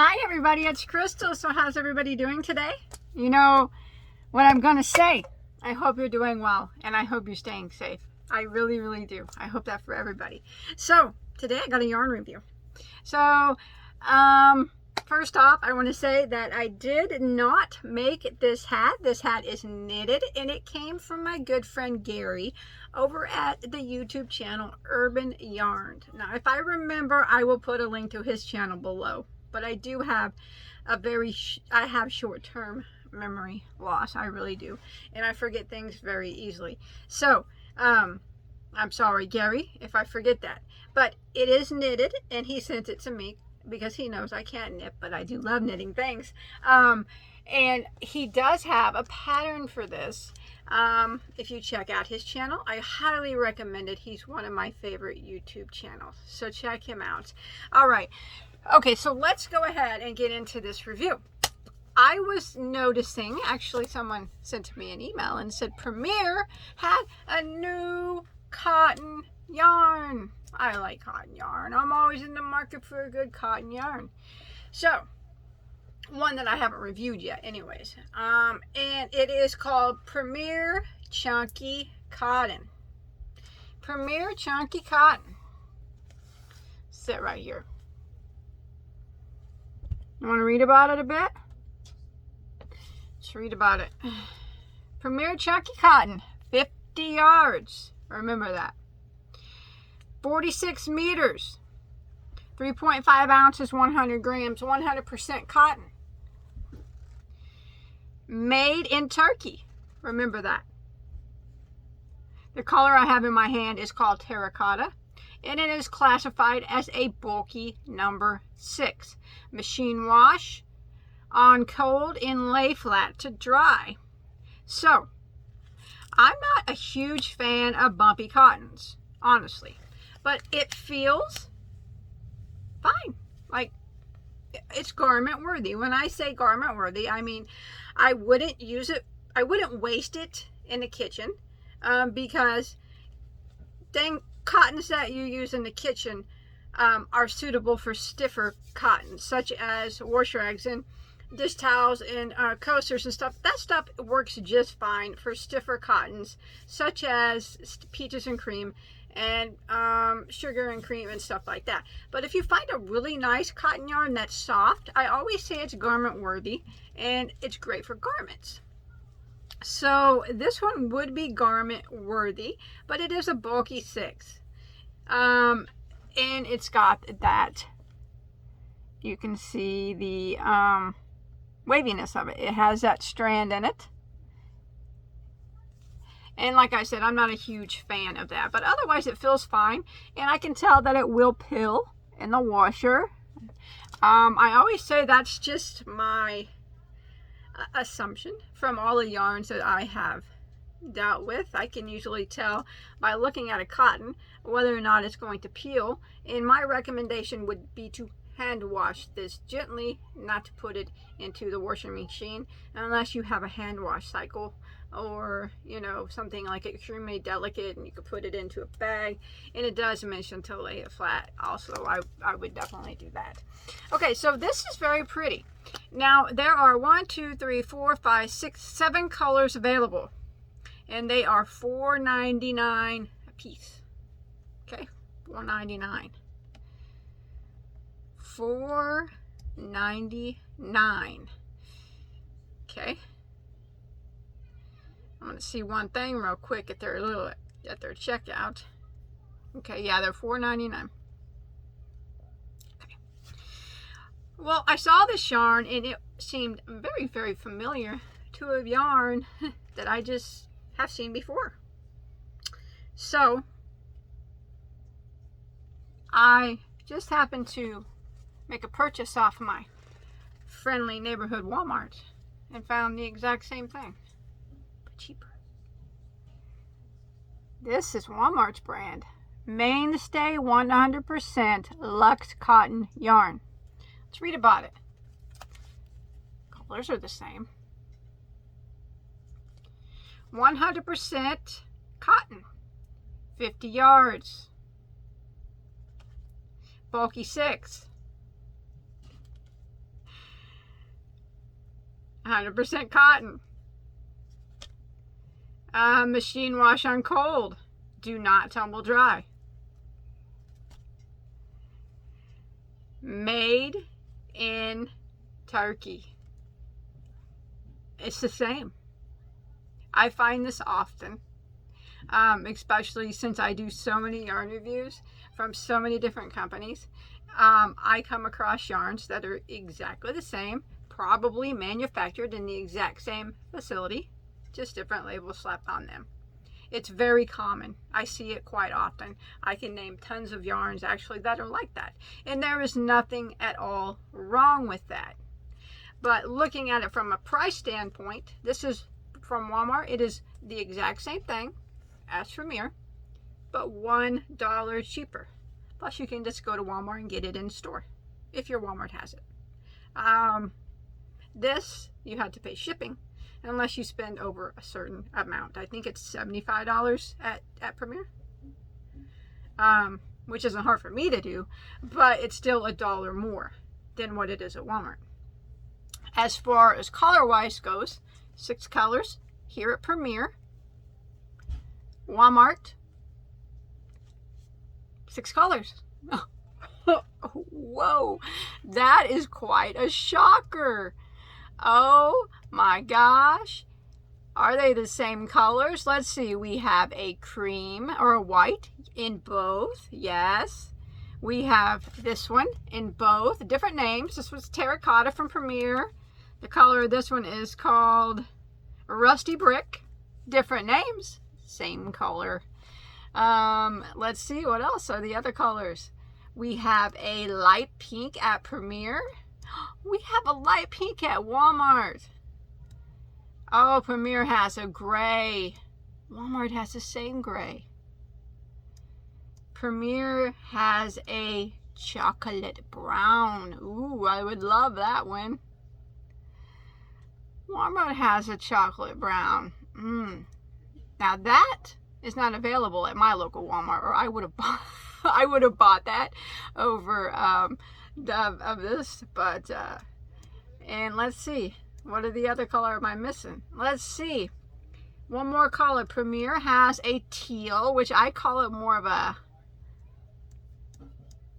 Hi everybody, it's Crystal. So how's everybody doing today? You know what I'm going to say. I hope you're doing well and I hope you're staying safe. I really, really do. I hope that for everybody. So today I got a yarn review. So first off, I want to say that I did not make this hat. This hat is knitted and it came from my good friend Gary over at the YouTube channel Urban Yarn. Now, if I remember, I will put a link to his channel below. But I do have I have short-term memory loss. I really do. And I forget things very easily. So, I'm sorry, Gary, if I forget that. But it is knitted, and he sent it to me because he knows I can't knit, but I do love knitting things. And he does have a pattern for this. If you check out his channel, I highly recommend it. He's one of my favorite YouTube channels. So check him out. All right. Okay, so let's go ahead and get into this review. I was noticing, actually someone sent me an email and said Premier had a new cotton yarn. I like cotton yarn. I'm always in the market for a good cotton yarn. So, one that I haven't reviewed yet anyways. And it is called Premier Chunky Cotton. Premier Chunky Cotton. Sit right here. You want to read about it a bit? Let's read about it. Premier Chunky Cotton, 50 yards. Remember that. 46 meters. 3.5 ounces, 100 grams, 100% cotton. Made in Turkey. Remember that. The color I have in my hand is called terracotta. And it is classified as a bulky number 6. Machine wash on cold and lay flat to dry. So, I'm not a huge fan of bumpy cottons, honestly. But it feels fine. Like, it's garment worthy. When I say garment worthy, I mean, I wouldn't use it, I wouldn't waste it in the kitchen because dang, cottons that you use in the kitchen are suitable for stiffer cottons, such as wash rags and dish towels and coasters and stuff. That stuff works just fine for stiffer cottons, such as peaches and cream and sugar and cream and stuff like that. But if you find a really nice cotton yarn that's soft, I always say it's garment worthy and it's great for garments. So this one would be garment worthy, but it is a bulky 6. And it's got that, you can see the waviness of it. It has that strand in it. And like I said, I'm not a huge fan of that, but otherwise it feels fine. And I can tell that it will pill in the washer. I always say that's just my assumption from all the yarns that I have dealt with. I can usually tell by looking at a cotton whether or not it's going to peel, and my recommendation would be to hand wash this gently, not to put it into the washing machine unless you have a hand wash cycle, or you know, something like extremely delicate and you could put it into a bag. And it does mention to lay it flat also. I would definitely do that. Okay, so this is very pretty. Now there are 1, 2, 3, 4, 5, 6, 7 colors available, and they are $4.99 a piece. Okay, $4.99. $4.99. Okay. I'm going to see one thing real quick at their checkout. Okay, yeah, they're $4.99. Okay. Well, I saw this yarn and it seemed very, very familiar to a yarn that I just have seen before. So, I just happened to make a purchase off my friendly neighborhood Walmart and found the exact same thing, but cheaper. This is Walmart's brand, Mainstay 100% Luxe Cotton Yarn. Let's read about it. Colors are the same. 100% cotton, 50 yards, bulky 6. 100% cotton. Machine wash on cold. Do not tumble dry. Made in Turkey. It's the same. I find this often, especially since I do so many yarn reviews from so many different companies. I come across yarns that are exactly the same, probably manufactured in the exact same facility, just different labels slapped on them. It's very common. I see it quite often. I can name tons of yarns actually that are like that. And there is nothing at all wrong with that. But looking at it from a price standpoint, this is from Walmart. It is the exact same thing as Premier, but $1 cheaper. Plus you can just go to Walmart and get it in store if your Walmart has it. This, you had to pay shipping unless you spend over a certain amount. I think it's $75 at Premier, which isn't hard for me to do, but it's still $1 more than what it is at Walmart. As far as color-wise goes, 6 colors here at Premier. Walmart, 6 colors. Whoa, that is quite a shocker. Oh my gosh. Are they the same colors? Let's see. We have a cream or a white in both. Yes. We have this one in both. Different names. This was terracotta from Premier. The color of this one is called Rusty Brick. Different names. Same color. Let's see. What else are the other colors? We have a light pink at Premier. We have a light pink at Walmart. Oh, Premier has a gray. Walmart has the same gray. Premier has a chocolate brown. Ooh, I would love that one. Walmart has a chocolate brown. Now that is not available at my local Walmart, or I would have bought, I would have bought that over of this. But and let's see, what are the other color am I missing? Let's see, one more color. Premier has a teal, which I call it more of a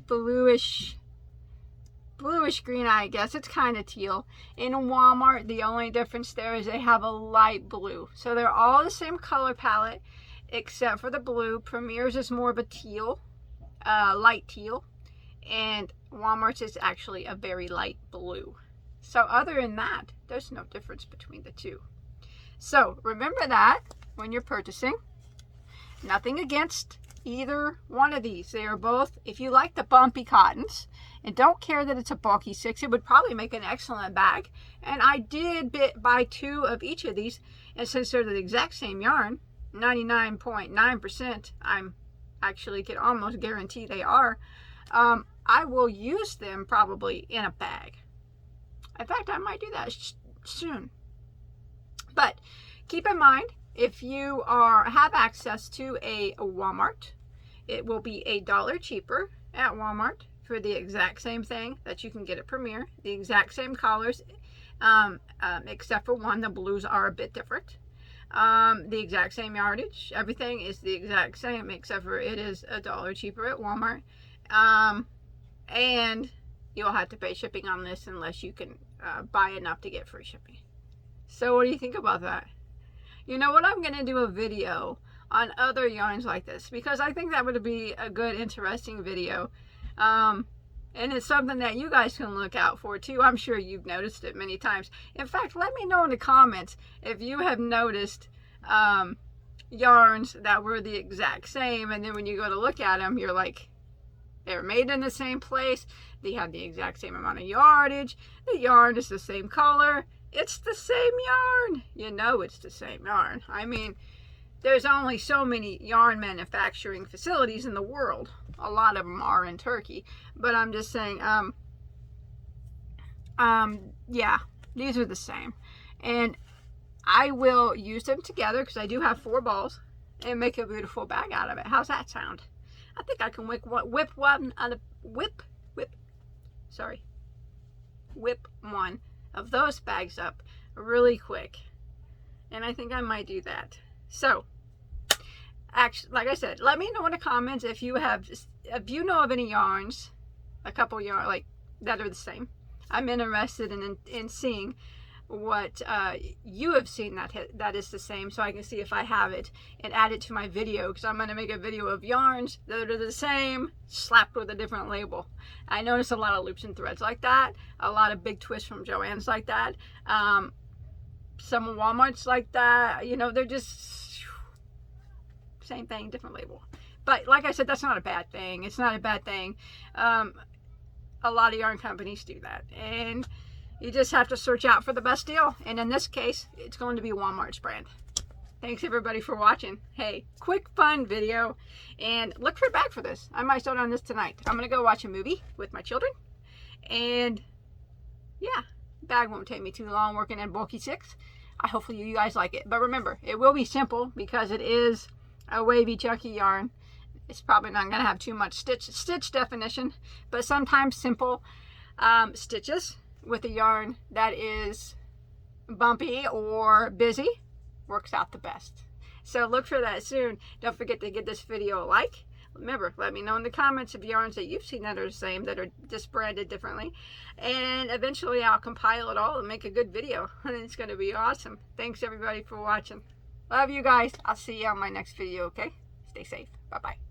bluish green, I guess. It's kind of teal. In Walmart, the only difference there is they have a light blue. So they're all the same color palette except for the blue. Premier's is more of a teal, light teal, and Walmart's is actually a very light blue. So other than that, there's no difference between the two. So remember that when you're purchasing. Nothing against either one of these. They are both, if you like the bumpy cottons and don't care that it's a bulky 6, it would probably make an excellent bag. And I did buy 2 of each of these, and since they're the exact same yarn, 99.9%, I'm actually can almost guarantee they are, I will use them probably in a bag. In fact, I might do that soon. But keep in mind, if you have access to a Walmart, it will be $1 cheaper at Walmart for the exact same thing that you can get at Premier. The exact same colors, except for one, the blues are a bit different. The exact same yardage. Everything is the exact same, except for it is $1 cheaper at Walmart. And you'll have to pay shipping on this unless you can buy enough to get free shipping. So what do you think about that? You know what, I'm going to do a video on other yarns like this, because I think that would be a good, interesting video. And it's something that you guys can look out for too. I'm sure you've noticed it many times. In fact, let me know in the comments if you have noticed yarns that were the exact same, and then when you go to look at them, you're like, they're made in the same place, they have the exact same amount of yardage, the yarn is the same color, it's the same yarn. You know it's the same yarn. I mean, there's only so many yarn manufacturing facilities in the world. A lot of them are in Turkey. But I'm just saying, yeah, these are the same. And I will use them together, because I do have 4 balls, and make a beautiful bag out of it. How's that sound? I think I can whip one of those bags up really quick. And I think I might do that. So, actually, like I said, let me know in the comments if you know of any yarns, a couple yarn like that are the same. I'm interested in seeing what you have seen that is the same, so I can see if I have it and add it to my video, because I'm going to make a video of yarns that are the same slapped with a different label. I notice a lot of loops and threads like that, a lot of big twists from Joann's like that, some Walmart's like that. You know, they're just same thing, different label. But like I said, that's not a bad thing. It's not a bad thing. A lot of yarn companies do that, and you just have to search out for the best deal. And in this case, it's going to be Walmart's brand. Thanks everybody for watching. Hey, quick fun video, and look back for this. I might start on this tonight. I'm gonna go watch a movie with my children, and yeah, bag won't take me too long working in bulky 6. Hopefully you guys like it. But remember, it will be simple because it is a wavy chunky yarn. It's probably not going to have too much stitch definition, but sometimes simple stitches with a yarn that is bumpy or busy works out the best. So look for that soon. Don't forget to give this video a like. Remember, let me know in the comments of yarns that you've seen that are the same, that are just branded differently. And eventually I'll compile it all and make a good video. And it's going to be awesome. Thanks everybody for watching. Love you guys. I'll see you on my next video, okay? Stay safe. Bye-bye.